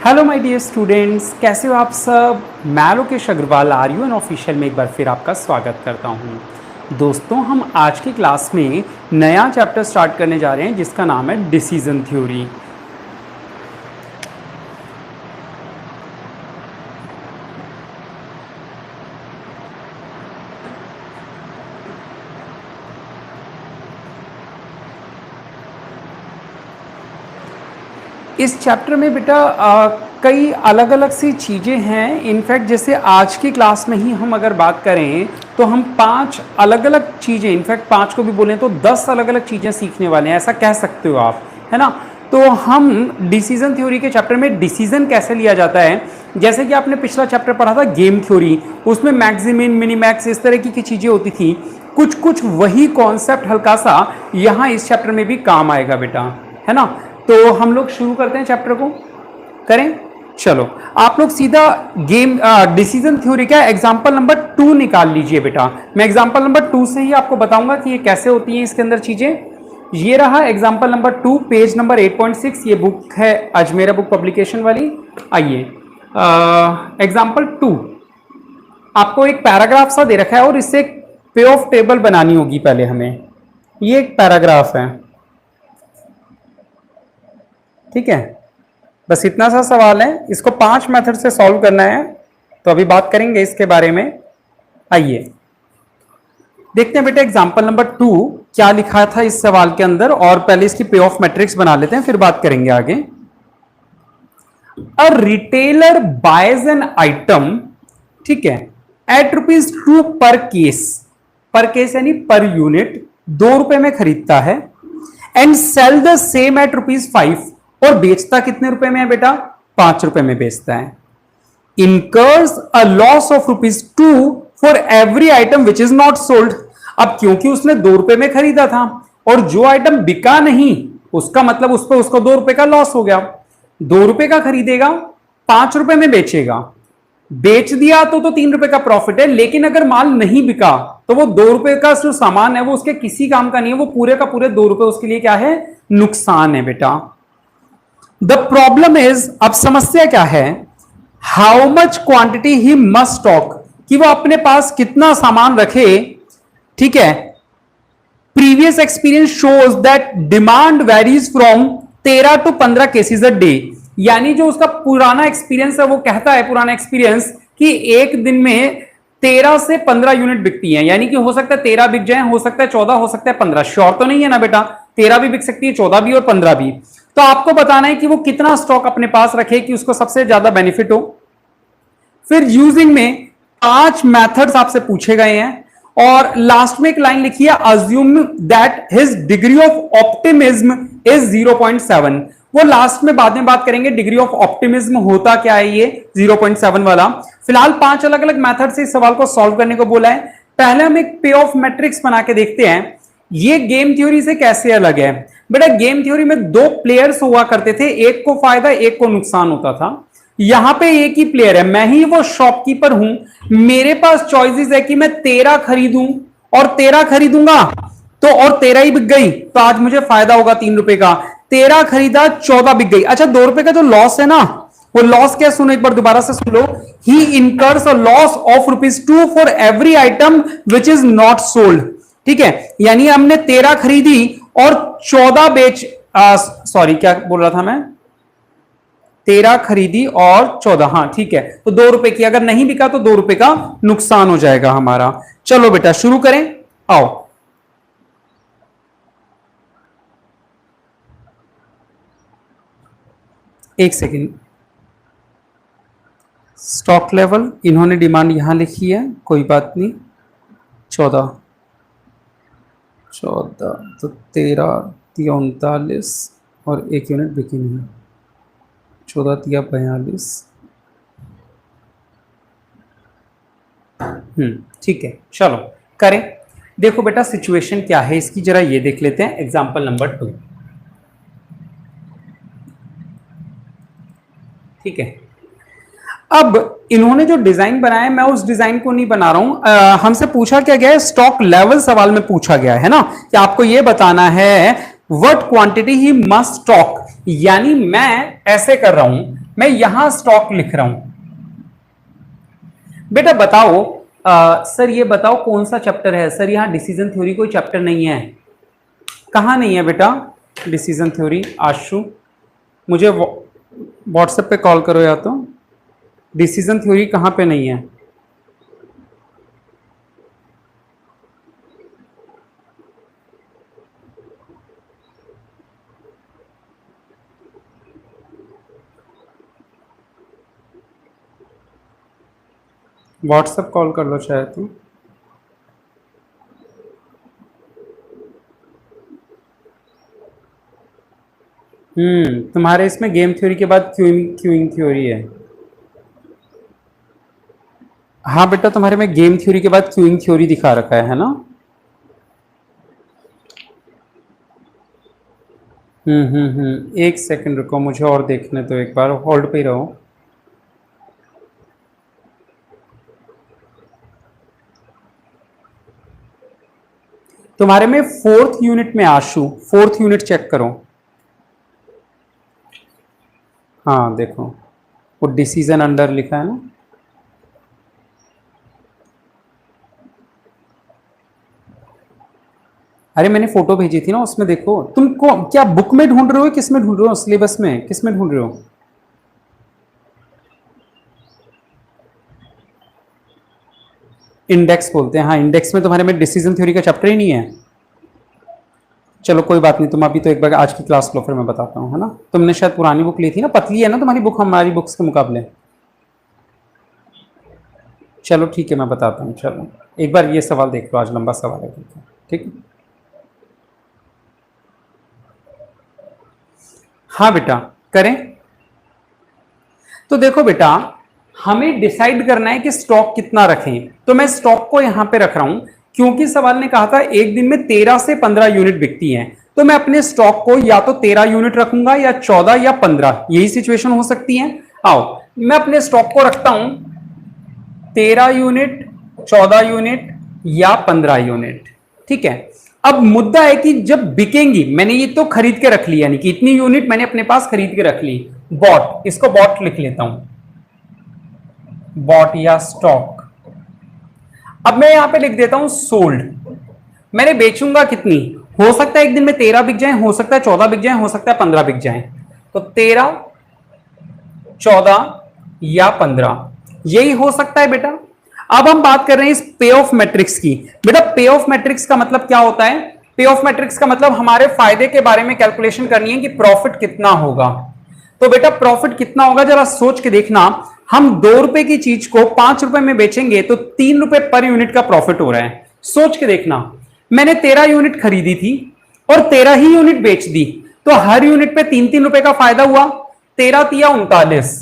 Hello my dear students, कैसे हो आप सब। मैं लोकेश अग्रवाल आर्यू एन ऑफिशियल में एक बार फिर आपका स्वागत करता हूं। दोस्तों, हम आज की क्लास में नया चैप्टर स्टार्ट करने जा रहे हैं जिसका नाम है डिसीजन थ्योरी। इस चैप्टर में बेटा कई अलग अलग सी चीज़ें हैं। इनफैक्ट जैसे आज की क्लास में ही हम अगर बात करें तो हम 5 अलग अलग चीज़ें, इनफैक्ट 5 को भी बोलें तो 10 अलग अलग चीज़ें सीखने वाले हैं, ऐसा कह सकते हो आप, है ना। तो हम डिसीजन थ्योरी के चैप्टर में डिसीजन कैसे लिया जाता है, जैसे कि आपने पिछला चैप्टर पढ़ा था गेम थ्योरी, उसमें मैक्सिमिन मिनीमैक्स इस तरह की चीज़ें होती थी। कुछ कुछ वही कॉन्सेप्ट हल्का सा यहाँ इस चैप्टर में भी काम आएगा बेटा, है ना। तो हम लोग शुरू करते हैं चैप्टर को, करें। चलो, आप लोग सीधा गेम डिसीजन थ्योरी का एग्जांपल नंबर 2 निकाल लीजिए बेटा। मैं एग्जांपल नंबर 2 से ही आपको बताऊंगा कि ये कैसे होती है इसके अंदर चीजें। ये रहा एग्जांपल नंबर 2, पेज नंबर 8.6। ये बुक है अजमेरा बुक पब्लिकेशन वाली। आइए, एग्जांपल 2 आपको एक पैराग्राफ सा दे रखा है और इससे एक पे ऑफ टेबल बनानी होगी पहले हमें। ये एक पैराग्राफ है, ठीक है। बस इतना सा सवाल है, इसको 5 मेथड से सॉल्व करना है, तो अभी बात करेंगे इसके बारे में। आइए देखते हैं बेटा एग्जांपल नंबर 2 क्या लिखा था इस सवाल के अंदर, और पहले इसकी पे ऑफ मैट्रिक्स बना लेते हैं, फिर बात करेंगे आगे। A retailer boys an item, ठीक है, एट ₹2 पर केस यानी पर यूनिट, 2 रुपए में खरीदता है, and sell the same at ₹5, और बेचता कितने रुपए में है बेटा, 5 रुपए में बेचता है। Incurs a loss of ₹2 for every item which is not sold. अब क्योंकि उसने 2 रुपए में खरीदा था और जो आइटम बिका नहीं, उसका मतलब उस पर उसको 2 रुपए का लॉस हो गया। 2 रुपए का खरीदेगा, 5 रुपए में बेचेगा, बेच दिया तो 3 रुपए का प्रॉफिट है। लेकिन अगर माल नहीं बिका तो वो 2 रुपए का जो सामान है वो उसके किसी काम का नहीं है, वो पूरे का पूरे 2 रुपए उसके लिए क्या है, नुकसान है बेटा। द प्रॉब्लम इज, अब समस्या क्या है, how much quantity he must stock, कि वो अपने पास कितना सामान रखे, ठीक है। Previous experience shows that demand varies from 13 to 15 cases a day, यानी जो उसका पुराना एक्सपीरियंस है वो कहता है, पुराना एक्सपीरियंस, कि एक दिन में 13 से 15 यूनिट बिकती हैं। यानी कि हो सकता है 13 बिक जाए, हो सकता है 14, हो सकता है 15, श्योर तो नहीं है ना बेटा, 13 भी बिक सकती है, 14 भी और 15 भी। तो आपको बताना है कि वो कितना स्टॉक अपने पास रखे कि उसको सबसे ज्यादा बेनिफिट हो। फिर यूजिंग में 5 मेथड्स आपसे पूछे गए हैं, और लास्ट में एक लाइन लिखी है, assume that his degree of optimism is 0.7। वो लास्ट में बाद में बात करेंगे डिग्री ऑफ ऑप्टिमिज्म होता क्या है, ये 0.7 वाला। फिलहाल 5 अलग अलग मेथड से इस सवाल को सॉल्व करने को बोला है। पहले हम एक पे ऑफ मैट्रिक्स बना के देखते हैं, ये गेम थ्योरी से कैसे अलग है। बेटा गेम थ्योरी में 2 प्लेयर्स हुआ करते थे, एक को फायदा एक को नुकसान होता था। यहां पे एक ही प्लेयर है, मैं ही वो शॉपकीपर हूं, मेरे पास चॉइसेस है कि मैं 13 खरीदूं और 13 खरीदूंगा तो, और 13 ही बिक गई तो आज मुझे फायदा होगा 3 रुपए का। 13 खरीदा, 14 बिक गई। अच्छा, 2 रुपए का जो लॉस है ना, वो लॉस क्या, सुनो एक बार दोबारा से सुन लो। He incurs a loss of ₹2 for every item which is not sold, ठीक है। यानी हमने 13 खरीदी और 14 बेच, सॉरी क्या बोल रहा था मैं, 13 खरीदी और 14, हाँ ठीक है, तो 2 रुपए की, अगर नहीं बिका तो 2 रुपए का नुकसान हो जाएगा हमारा। चलो बेटा शुरू करें, आओ। एक सेकेंड, स्टॉक लेवल इन्होंने डिमांड यहां लिखी है, कोई बात नहीं। 14 तो 13 तिया 39 और 1 यूनिट बिकी नहीं, 14 तिया 42। ठीक है, चलो करें। देखो बेटा सिचुएशन क्या है इसकी, जरा ये देख लेते हैं, एग्जांपल नंबर 2, ठीक है। अब इन्होंने जो डिजाइन बनाया है, मैं उस डिजाइन को नहीं बना रहा हूं। हमसे पूछा क्या गया है, स्टॉक लेवल सवाल में पूछा गया है ना, कि आपको यह बताना है what quantity he must stock. यानी मैं ऐसे कर रहा हूं, मैं यहां स्टॉक लिख रहा हूं। बेटा बताओ, सर ये बताओ कौन सा चैप्टर है? सर यहां डिसीजन थ्योरी कोई चैप्टर नहीं है। कहां नहीं है बेटा डिसीजन थ्योरी? आशु मुझे व्हाट्सएप पे कॉल करो, या तो डिसीजन थ्योरी कहां पे नहीं है? व्हाट्सएप कॉल कर लो चाहे तो। तुम्हारे इसमें गेम थ्योरी के बाद क्यूइंग थ्योरी है। हाँ बेटा, तुम्हारे में गेम थ्योरी के बाद क्यूइंग थ्योरी दिखा रखा है ना? एक सेकंड रुको, मुझे और देखने तो, एक बार होल्ड पे ही रहो। तुम्हारे में फोर्थ यूनिट में आशु, फोर्थ यूनिट चेक करो। हाँ देखो, वो डिसीजन अंडर लिखा है ना। अरे मैंने फोटो भेजी थी ना, उसमें देखो। तुमको क्या बुक में ढूंढ रहे हो, किस में ढूंढ रहे हो? सिलेबस में किस में ढूंढ रहे हो? इंडेक्स बोलते हैं। हाँ, इंडेक्स में तुम्हारे में डिसीजन थ्योरी का चैप्टर ही नहीं है। चलो कोई बात नहीं, तुम अभी तो एक बार आज की क्लास लो, फिर मैं बताता हूँ, है ना? तुमने शायद पुरानी बुक ली थी ना, पतली है ना तुम्हारी बुक हमारी बुक्स के मुकाबले। चलो ठीक है, मैं बताता हूँ। चलो एक बार ये सवाल देख लो, आज लंबा सवाल है। ठीक है, हाँ बेटा करें। तो देखो बेटा, हमें डिसाइड करना है कि स्टॉक कितना रखें। तो मैं स्टॉक को यहां पे रख रहा हूं, क्योंकि सवाल ने कहा था एक दिन में 13 से 15 यूनिट बिकती हैं। तो मैं अपने स्टॉक को या तो 13 यूनिट रखूंगा, या 14 या 15, यही सिचुएशन हो सकती है। आओ मैं अपने स्टॉक को रखता हूं 13 यूनिट, 14 यूनिट या 15 यूनिट। ठीक है, अब मुद्दा है कि जब बिकेंगी, मैंने ये तो खरीद के रख ली, यानी कि इतनी यूनिट मैंने अपने पास खरीद के रख ली। बॉट, इसको बॉट लिख लेता हूं, बॉट या स्टॉक। अब मैं यहां पे लिख देता हूं सोल्ड। मैंने बेचूंगा कितनी? हो सकता है एक दिन में 13 बिक जाए, हो सकता है 14 बिक जाए, हो सकता है 15 बिक जाए। तो 13, 14 या 15 यही हो सकता है बेटा। अब हम बात कर रहे हैं इस पे ऑफ मैट्रिक्स की। बेटा पे ऑफ मैट्रिक्स का मतलब क्या होता है? पे ऑफ मैट्रिक्स का मतलब हमारे फायदे के बारे में कैलकुलेशन करनी है कि प्रॉफिट कितना होगा। तो बेटा प्रॉफिट कितना होगा जरा सोच के देखना। हम 2 रुपए की चीज को 5 रुपए में बेचेंगे तो 3 रुपए पर यूनिट का प्रॉफिट हो रहा है। सोच के देखना, मैंने 13 यूनिट खरीदी थी और 13 ही यूनिट बेच दी, तो हर यूनिट पे 3-3 रुपए का फायदा हुआ। 13 तिया 39।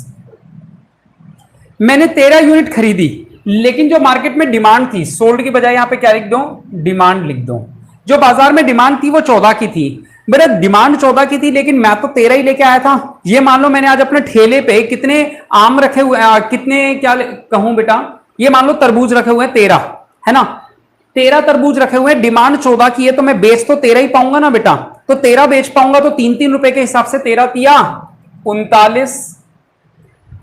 मैंने 13 यूनिट खरीदी, लेकिन जो मार्केट में डिमांड थी, सोल्ड की बजाय यहां पे क्या लिख दो? डिमांड लिख दो। जो बाजार में डिमांड थी वो 14 की थी। बेटा डिमांड 14 की थी, लेकिन मैं तो 13 ही लेके आया था। ये मान लो मैंने आज अपने ठेले पे कितने आम रखे हुए, कितने क्या कहूं बेटा, ये मान लो तरबूज रखे हुए हैं 13, है ना? 13 तरबूज रखे हुए हैं, डिमांड 14 की है, तो मैं बेच तो 13 ही पाऊंगा ना बेटा। तो 13 बेच पाऊंगा, तो 3-3 रुपए के हिसाब से 13 तिया 39।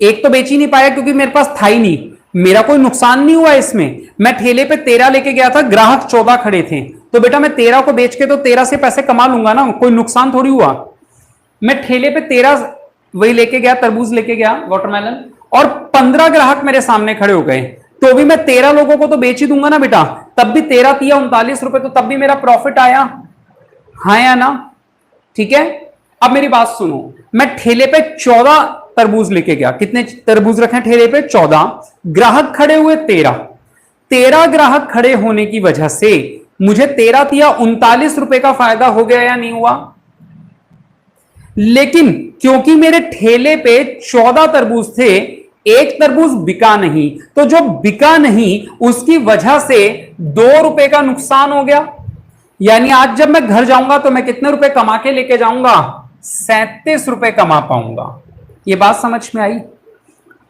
एक तो बेच ही नहीं पाया क्योंकि मेरे पास था ही नहीं। मेरा कोई नुकसान नहीं हुआ इसमें। मैं ठेले पे 13 लेके गया था, ग्राहक 14 खड़े थे, तो बेटा मैं 13 को बेच के तो 13 से पैसे कमा लूंगा ना, कोई नुकसान थोड़ी हुआ। मैं ठेले पे 13 वही लेके गया, तरबूज लेके गया, वाटरमेलन, और 15 ग्राहक मेरे सामने खड़े हो गए, तो भी मैं 13 लोगों को तो बेच ही दूंगा ना बेटा। तब भी 13 तिया 39 रुपए, तो तब भी मेरा प्रॉफिट आया, हाँ या ना? ठीक है, अब मेरी बात सुनो। मैं ठेले पे 14 तरबूज लेके गया। कितने तरबूज रखे ठेले पे? 14। ग्राहक खड़े हुए 13। 13 ग्राहक खड़े होने की वजह से मुझे 13 तिया 39 रुपए का फायदा हो गया या नहीं हुआ? लेकिन क्योंकि मेरे ठेले पे 14 तरबूज थे, एक तरबूज बिका नहीं, तो जो बिका नहीं उसकी वजह से 2 रुपए का नुकसान हो गया। यानी आज जब मैं घर जाऊंगा तो मैं कितने रुपए कमा के लेके जाऊंगा? 37 रुपए कमा पाऊंगा। ये बात समझ में आई?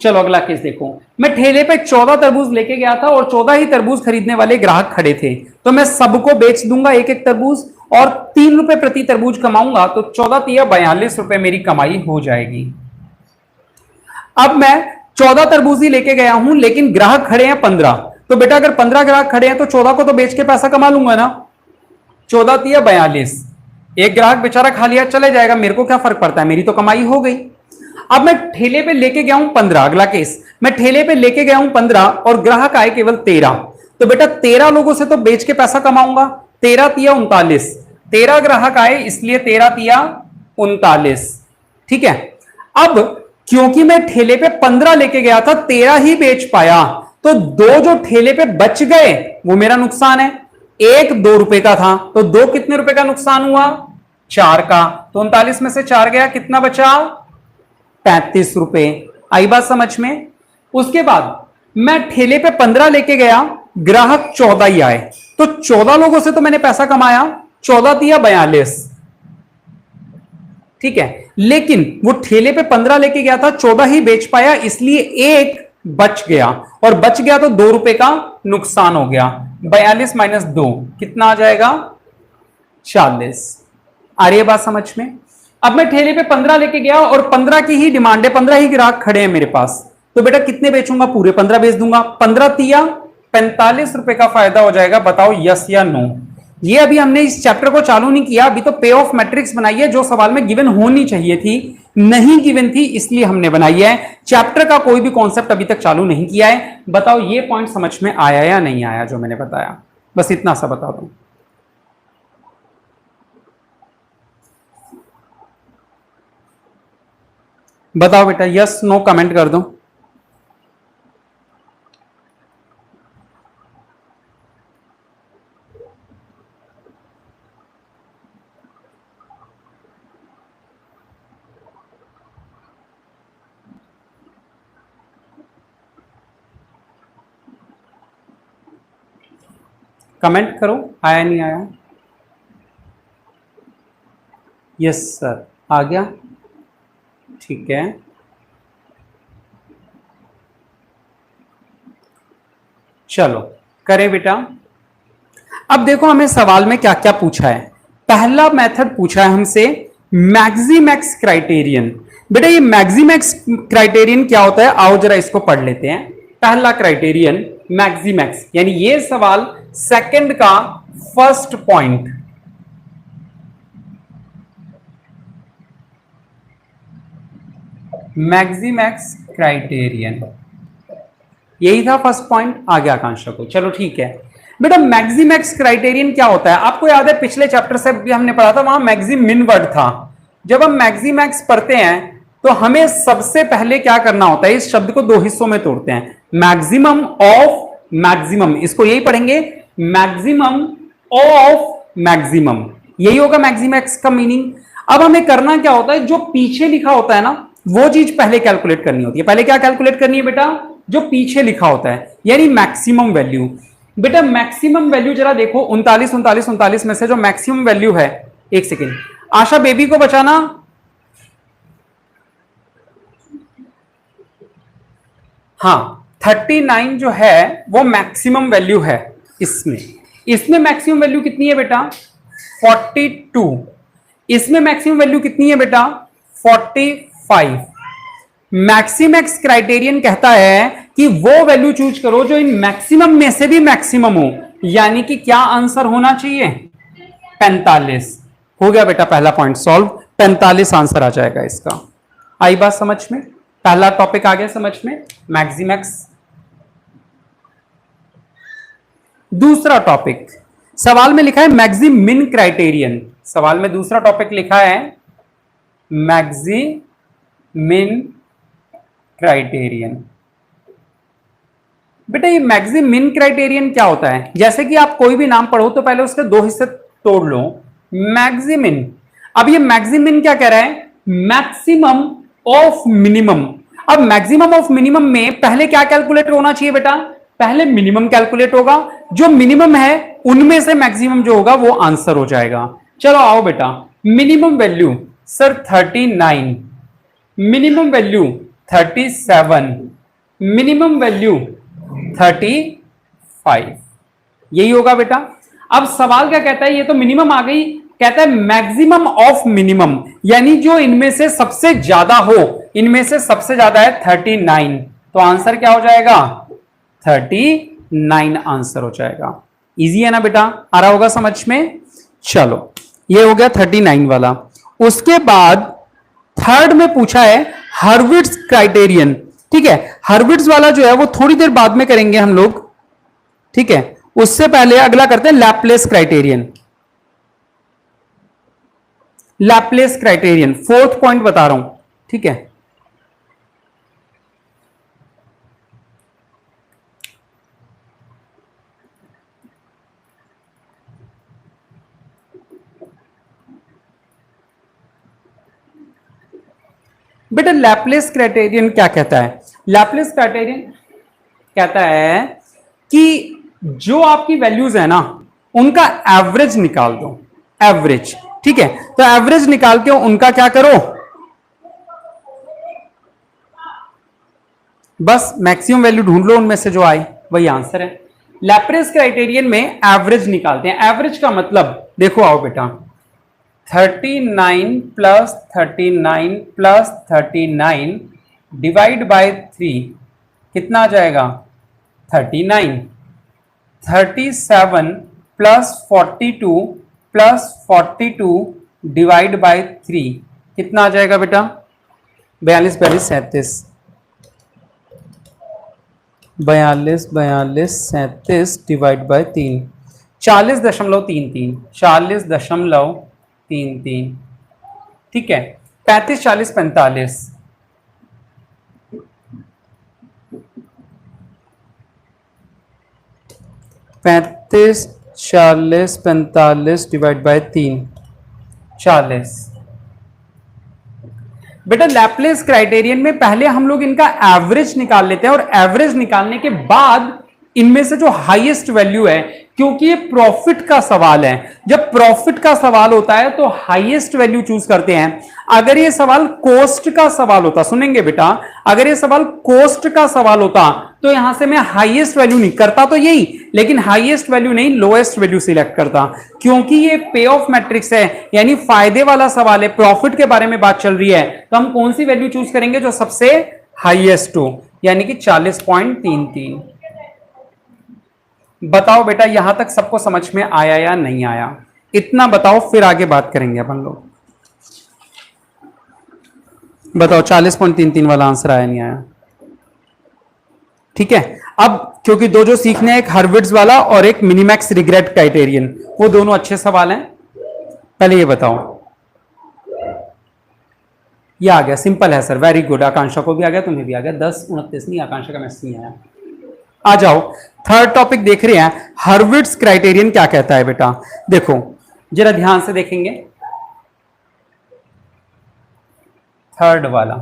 चलो अगला केस देखो। मैं ठेले पे 14 तरबूज लेके गया था और 14 ही तरबूज खरीदने वाले ग्राहक खड़े थे, तो मैं सबको बेच दूंगा एक एक तरबूज और 3 रुपए प्रति तरबूज कमाऊंगा, तो 14 तिया 42 रुपए मेरी कमाई हो जाएगी। अब मैं 14 तरबूजी लेके गया हूं, लेकिन ग्राहक खड़े हैं 15। तो बेटा अगर 15 ग्राहक खड़े हैं तो 14 को तो बेच के पैसा कमा लूंगा ना। 14 तिया 42, एक ग्राहक बेचारा खा लिया चले जाएगा, मेरे को क्या फर्क पड़ता है, मेरी तो कमाई हो गई। अब मैं ठेले पे लेके गया हूं 15, अगला केस, मैं ठेले पे लेके गया हूं 15 और ग्राहक आए केवल 13। तो बेटा 13 लोगों से तो बेच के पैसा कमाऊंगा। 13 तिया 39, 13 ग्राहक आए इसलिए 13 तिया 39। ठीक है, अब क्योंकि मैं ठेले पे 15 लेके गया था, 13 ही बेच पाया, तो दो जो ठेले पे बच गए वो मेरा नुकसान है। एक 2 रुपए का था, तो 2 कितने रुपए का नुकसान हुआ, 4 का। तो 39 में से 4 गया, कितना बचा, 35 रुपए। आई बात समझ में। उसके बाद मैं ठेले पे 15 लेके गया, ग्राहक 14 ही आए, तो 14 लोगों से तो मैंने पैसा कमाया, 14 दिया 42। ठीक है, लेकिन वो ठेले पे 15 लेके गया था, 14 ही बेच पाया, इसलिए एक बच गया, और बच गया तो 2 रुपए का नुकसान हो गया। 42 माइनस 2 कितना आ जाएगा, 40। आ रही है बात समझ में। अब मैं ठेले पे 15 लेके गया और 15 की ही डिमांड है, 15 ही ग्राहक खड़े हैं मेरे पास, तो बेटा कितने बेचूंगा, पूरे 15 बेच दूंगा। 15 तिया 45 रुपए का फायदा हो जाएगा। बताओ यस या नो। ये अभी हमने इस चैप्टर को चालू नहीं किया, अभी तो पे ऑफ मैट्रिक्स बनाई है, जो सवाल में गिवन होनी चाहिए थी, नहीं गिवन थी, इसलिए हमने बनाई है। चैप्टर का कोई भी कॉन्सेप्ट अभी तक चालू नहीं किया है। बताओ ये पॉइंट समझ में आया या नहीं आया जो मैंने बताया, बस इतना सा बता दूं। बताओ बेटा, यस नो कमेंट कर दो। कमेंट करो, आया नहीं आया। यस सर आ गया, ठीक है। चलो करें बेटा। अब देखो हमें सवाल में क्या क्या पूछा है। पहला मेथड पूछा है हमसे मैक्सिमैक्स क्राइटेरियन। बेटा ये मैक्सिमैक्स क्राइटेरियन क्या होता है, आओ जरा इसको पढ़ लेते हैं। पहला क्राइटेरियन मैक्सिमैक्स, यानी ये सवाल सेकंड का फर्स्ट पॉइंट। मैक्सिमैक्स क्राइटेरियन, यही था फर्स्ट पॉइंट। आ गया आकांक्षा को, चलो ठीक है बेटा। मैक्सिमैक्स क्राइटेरियन क्या होता है, आपको याद है पिछले चैप्टर से भी हमने पढ़ा था, वहां मैक्सिम मिन वर्ड था। जब हम मैक्सिमैक्स पढ़ते हैं तो हमें सबसे पहले क्या करना होता है, इस शब्द को दो हिस्सों में तोड़ते हैं, मैक्सिमम ऑफ मैक्सिमम, इसको यही पढ़ेंगे, मैक्सिमम ऑफ मैक्सिमम, यही होगा मैक्सिमैक्स का मीनिंग। अब हमें करना क्या होता है, जो पीछे लिखा होता है ना वो चीज पहले कैलकुलेट करनी होती है। पहले क्या कैलकुलेट करनी है बेटा, जो पीछे लिखा होता है, यानी मैक्सिमम वैल्यू। बेटा मैक्सिमम वैल्यू जरा देखो, 39 39 39 में से जो मैक्सिमम वैल्यू है, एक सेकेंड आशा बेबी को बचाना। हाँ 39 जो है वो मैक्सिमम वैल्यू है इसमें। इसमें मैक्सिमम वैल्यू कितनी है बेटा, 42। इसमें मैक्सिमम वैल्यू कितनी है बेटा, 45। मैक्सिमैक्स क्राइटेरियन कहता है कि वो वैल्यू चूज करो जो इन मैक्सिमम में से भी मैक्सिमम हो, यानी कि क्या आंसर होना चाहिए, 45। हो गया बेटा पहला पॉइंट सॉल्व, 45 आंसर आ जाएगा इसका। आई बात समझ में, पहला टॉपिक आ गया समझ में, मैक्सिमैक्स। दूसरा टॉपिक सवाल में लिखा है मैक्सिम मिन क्राइटेरियन। सवाल में दूसरा टॉपिक लिखा है मैक्सिमिन क्राइटेरियन। बेटा ये मैक्सिमिन क्राइटेरियन क्या होता है, जैसे कि आप कोई भी नाम पढ़ो तो पहले उसके दो हिस्से तोड़ लो। मैक्सिमिन, अब ये मैक्सिमिन क्या कह रहा है, मैक्सिमम ऑफ मिनिमम। अब मैक्सिमम ऑफ मिनिमम में पहले क्या कैलकुलेट होना चाहिए बेटा, पहले मिनिमम कैलकुलेट होगा, जो मिनिमम है उनमें से मैक्सिमम जो होगा वो आंसर हो जाएगा। चलो आओ बेटा, minimum value sir 39, minimum value 37, minimum value 35, यही होगा बेटा। अब सवाल क्या कहता है, ये तो मिनिमम आ गई, कहता है मैक्सिमम ऑफ मिनिमम, यानी जो इनमें से सबसे ज्यादा हो, इनमें से सबसे ज्यादा है 39, तो आंसर क्या हो जाएगा? 39 आंसर हो जाएगा। इजी है ना बेटा, आ रहा होगा समझ में। चलो ये हो गया 39 वाला। उसके बाद थर्ड में पूछा है हर्विट्ज क्राइटेरियन। ठीक है, हर्विट्ज वाला जो है वो थोड़ी देर बाद में करेंगे हम लोग। ठीक है, उससे पहले अगला करते हैं Laplace criterion. Laplace criterion fourth point बता रहा हूं। ठीक है, बेटा लैपलेस क्राइटेरियन क्या कहता है? लैपलेस क्राइटेरियन कहता है कि जो आपकी वैल्यूज है ना उनका एवरेज निकाल दो, एवरेज। ठीक है, तो एवरेज निकाल के उनका क्या करो, बस मैक्सिमम वैल्यू ढूंढ लो उनमें से जो आए, वही आंसर है। लैपलेस क्राइटेरियन में एवरेज निकालते हैं। एवरेज का मतलब देखो, आओ बेटा, 39 प्लस 39 प्लस 39 डिवाइड बाय 3 कितना आ जाएगा? 39। 37 प्लस 42 प्लस 42 डिवाइड बाय 3 कितना आ जाएगा बेटा? 42 42 37, 42 42 37 डिवाइड बाय 3, 40.33, 40.33। ठीक है, 35 40 45, 35 40 45 डिवाइड बाय 3, 40। बेटा लैपलेस क्राइटेरियन में पहले हम लोग इनका एवरेज निकाल लेते हैं और एवरेज निकालने के बाद इनमें से जो हाईएस्ट वैल्यू है, क्योंकि ये प्रॉफिट का सवाल है, जब प्रॉफिट का सवाल होता है तो हाईएस्ट वैल्यू चूज करते हैं। अगर ये सवाल कॉस्ट का सवाल होता, सुनेंगे बेटा, अगर ये सवाल कॉस्ट का सवाल होता तो यहां से मैं हाईएस्ट वैल्यू नहीं करता, तो यही, लेकिन हाईएस्ट वैल्यू नहीं, लोएस्ट वैल्यू सिलेक्ट करता, क्योंकि ये पे ऑफ मैट्रिक्स है, यानी फायदे वाला सवाल है, प्रॉफिट के बारे में बात चल रही है, तो हम कौन सी वैल्यू चूज करेंगे? जो सबसे हाईएस्ट हो, यानी कि 40.33। बताओ बेटा यहां तक सबको समझ में आया या नहीं आया? इतना बताओ, फिर आगे बात करेंगे अपन लोग। बताओ 40.33 वाला आंसर आया नहीं आया? ठीक है, अब क्योंकि दो जो सीखने हैं, एक हर्विट्ज वाला और एक मिनिमैक्स रिग्रेट क्राइटेरियन, वो दोनों अच्छे सवाल हैं। पहले ये बताओ, ये आ गया, सिंपल है सर, वेरी गुड। आकांक्षा को भी आ गया, तुम्हें भी आ गया। 10-29 नहीं, आकांक्षा का मैसेज नहीं आया। आ जाओ, थर्ड टॉपिक देख रहे हैं, हर्विट्ज क्राइटेरियन क्या कहता है बेटा? देखो जरा ध्यान से देखेंगे, थर्ड वाला,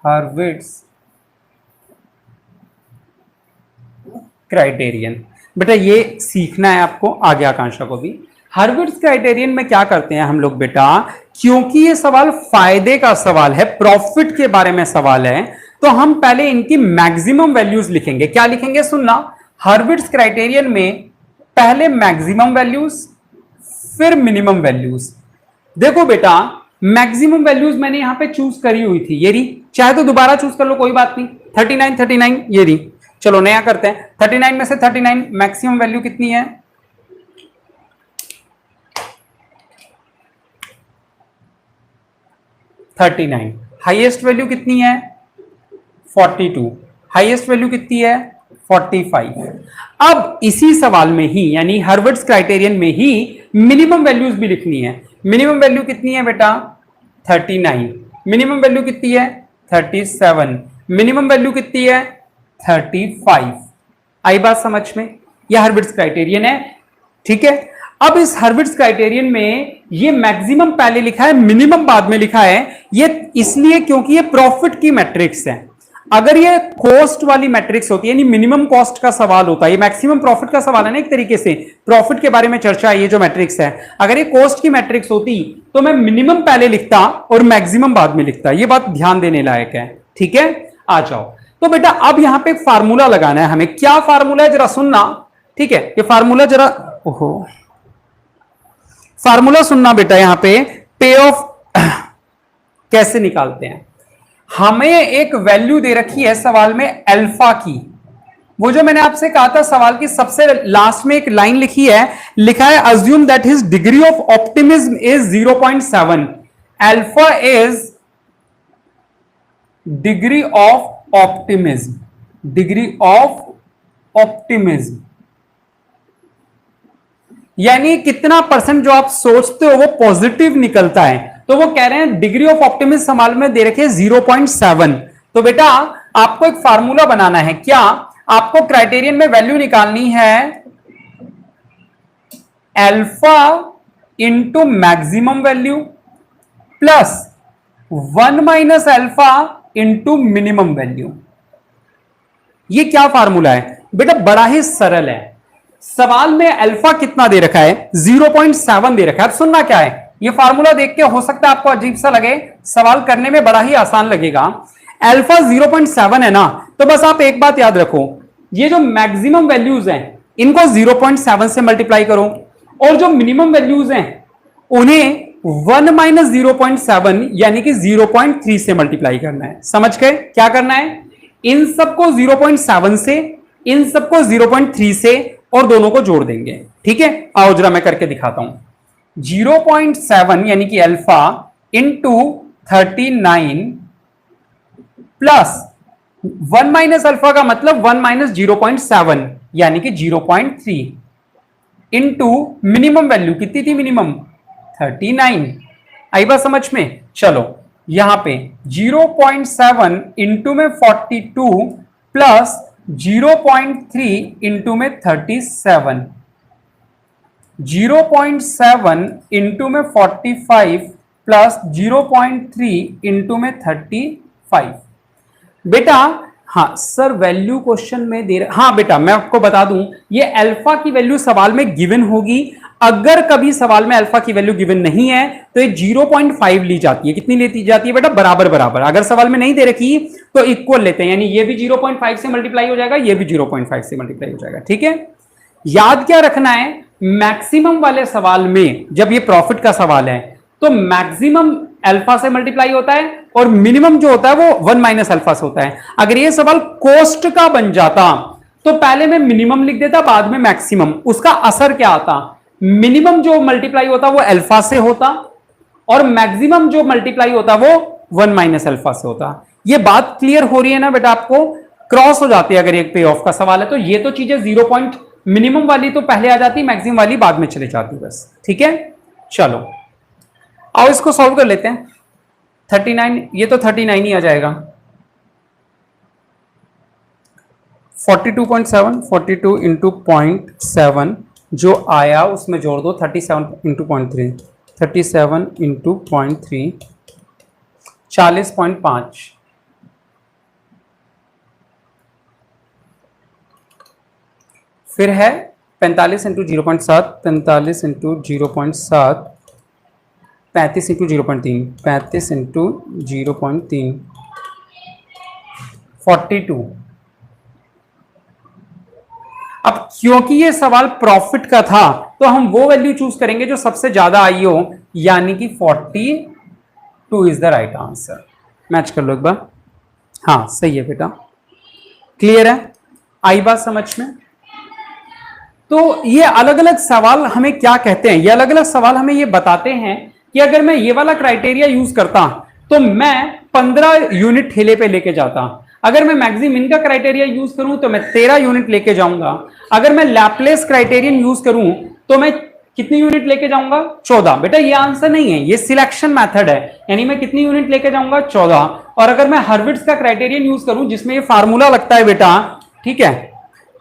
हर्विट्ज क्राइटेरियन। बेटा ये सीखना है आपको, आगे आकांक्षा को भी। हर्विट्ज क्राइटेरियन में क्या करते हैं हम लोग बेटा, क्योंकि ये सवाल फायदे का सवाल है, प्रॉफिट के बारे में सवाल है, तो हम पहले इनकी मैक्सिमम वैल्यूज लिखेंगे। क्या लिखेंगे सुनना, हर्विट्ज क्राइटेरियन में पहले मैक्सिमम वैल्यूज फिर मिनिमम वैल्यूज। देखो बेटा मैक्सिमम वैल्यूज मैंने यहां पे चूज करी हुई थी, ये रही, चाहे तो दोबारा चूज कर लो कोई बात नहीं। 39 ये रही, चलो नया करते हैं। 39 में से 39 मैक्सिमम वैल्यू कितनी है? 39। हाईएस्ट वैल्यू कितनी है? 42। हाईएस्ट वैल्यू कितनी है? 45। अब इसी सवाल में ही, यानी हर्विट्ज क्राइटेरियन में ही मिनिमम वैल्यूज भी लिखनी है। मिनिमम वैल्यू कितनी है बेटा? 39। मिनिमम वैल्यू कितनी है? 37। मिनिमम वैल्यू कितनी है? 35। आई बात समझ में? यह हर्विट्ज क्राइटेरियन है। ठीक है, अब इस हर्विट्ज क्राइटेरियन में ये मैक्सिमम पहले लिखा है, मिनिमम बाद में लिखा है, ये इसलिए क्योंकि ये प्रॉफिट की मैट्रिक्स है। अगर ये कॉस्ट वाली मैट्रिक्स होती है, यानी मिनिमम कॉस्ट का सवाल होता है, ये मैक्सिमम प्रॉफिट का सवाल है ना, एक तरीके से प्रॉफिट के बारे में चर्चा है, ये जो मैट्रिक्स है, अगर ये कॉस्ट की मैट्रिक्स होती तो मैं मिनिमम पहले लिखता और मैक्सिमम बाद में लिखता। ये बात ध्यान देने लायक है। ठीक है, आ जाओ। तो बेटा अब यहां पे फार्मूला लगाना है हमें। क्या फार्मूला है जरा सुनना। ठीक है, ये फार्मूला जरा, ओहो, फार्मूला सुनना बेटा, यहां पे पे ऑफ कैसे निकालते हैं। हमें एक वैल्यू दे रखी है सवाल में अल्फा की, वो जो मैंने आपसे कहा था सवाल की सबसे लास्ट में एक लाइन लिखी है, लिखा है assume that his degree of optimism is 0.7, alpha is degree of optimism, degree of optimism यानी कितना परसेंट जो आप सोचते हो वो पॉजिटिव निकलता है। तो वो कह रहे हैं डिग्री ऑफ ऑप्टिमिज्म सवाल में दे रखे 0.7। तो बेटा आपको एक फार्मूला बनाना है, क्या आपको क्राइटेरियन में वैल्यू निकालनी है alpha into maximum value plus 1 minus alpha into minimum value. ये क्या फार्मूला है बेटा, बड़ा ही सरल है। सवाल में अल्फा कितना दे रखा है, 0.7 दे रखा है। अब सुनना क्या है, ये फार्मूला देख के हो सकता है आपको अजीब सा लगे, सवाल करने में बड़ा ही आसान लगेगा। अल्फा 0.7 है ना, तो बस आप एक बात याद रखो, ये जो मैक्सिमम वैल्यूज हैं इनको 0.7 से मल्टीप्लाई करो, और जो मिनिमम वैल्यूज हैं उन्हें 1 माइनस 0.7 यानी कि 0.3 से मल्टीप्लाई करना है। समझ गए क्या करना है, इन सबको 0.7 से, इन सबको 0.3 से, और दोनों को जोड़ देंगे। ठीक है, आओ जरा मैं करके दिखाता हूं। 0.7 यानी कि alpha into 39 plus 1 minus alpha का मतलब 1 माइनस 0.7 यानी कि 0.3 इंटू मिनिमम वैल्यू कितनी थी, मिनिमम 39। आई बात समझ में। चलो यहां पे 0.7 इंटू में 42 प्लस 0.3 इंटू में 37, 0.7 इंटू में 45 प्लस 0.3 इंटू में 35। बेटा हाँ सर वैल्यू क्वेश्चन में दे रहे, हाँ बेटा मैं आपको बता दूं, ये अल्फा की वैल्यू सवाल में गिवन होगी। अगर कभी सवाल में अल्फा की वैल्यू गिवन नहीं है तो ये 0.5 ली जाती है। कितनी लेती जाती है बेटा, बराबर बराबर। अगर सवाल में नहीं दे रखी तो इक्वल लेते हैं, यानी ये भी 0.5 से मल्टीप्लाई हो जाएगा, ये भी 0.5 से मल्टीप्लाई हो जाएगा। ठीक है, याद क्या रखना है, मैक्सिमम वाले सवाल में जब ये प्रॉफिट का सवाल है तो मैक्सिमम अल्फा से मल्टीप्लाई होता है और मिनिमम जो होता है वो 1 माइनस अल्फा से होता है। अगर ये सवाल कॉस्ट का बन जाता तो पहले मैं मिनिमम लिख देता, बाद में मैक्सिमम, उसका असर क्या आता, मिनिमम जो मल्टीप्लाई होता वो अल्फा से होता और मैक्सिमम जो मल्टीप्लाई होता वो 1 माइनस अल्फा से होता। ये बात क्लियर हो रही है ना बेटा, आपको क्रॉस हो जाती है अगर एक पे ऑफ का सवाल है तो। ये तो चीजें 0 पॉइंट मिनिमम वाली तो पहले आ जाती, मैक्सिमम वाली बाद में चली जाती बस। ठीक है, चलो आओ इसको सॉल्व कर लेते हैं। 39, ये तो 39 ही आ जाएगा। 42.7, 42 इंटू 0.7 जो आया उसमें जोड़ दो 37 इंटू 0.3, 37 इंटू 0.3 40.5, फिर है 45 इंटू 0.7, 45 इंटू 0.7, 35 इंटू 0.3, 35 इंटू 0.3, 42। अब क्योंकि ये सवाल प्रॉफिट का था तो हम वो वैल्यू चूज करेंगे जो सबसे ज्यादा आई हो, यानी कि 42 is the right answer. Match कर लो एक बार। हाँ सही है बेटा, क्लियर है, आई बात समझ में। तो ये अलग अलग सवाल हमें क्या कहते हैं, ये अलग अलग सवाल हमें ये बताते हैं कि अगर मैं ये वाला क्राइटेरिया यूज करता तो मैं 15 यूनिट ठेले पे लेके जाता। अगर मैं मैक्सिमिन का क्राइटेरिया यूज करूं तो मैं 13 यूनिट लेके जाऊंगा। अगर मैं लैपलेस क्राइटेरियन यूज करूं तो मैं कितनी यूनिट लेके जाऊंगा, 14। बेटा ये आंसर नहीं है, ये सिलेक्शन मेथड है, यानी मैं कितनी यूनिट लेके जाऊंगा, 14। और अगर मैं हर्विट्ज का क्राइटेरियन यूज करूं जिसमें ये फार्मूला लगता है बेटा, ठीक है,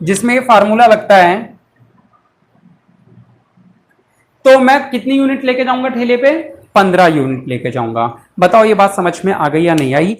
जिसमें ये फार्मूला लगता है, तो मैं कितनी यूनिट लेके जाऊंगा ठेले पे, 15 यूनिट लेके जाऊंगा। बताओ ये बात समझ में आ गई या नहीं आई।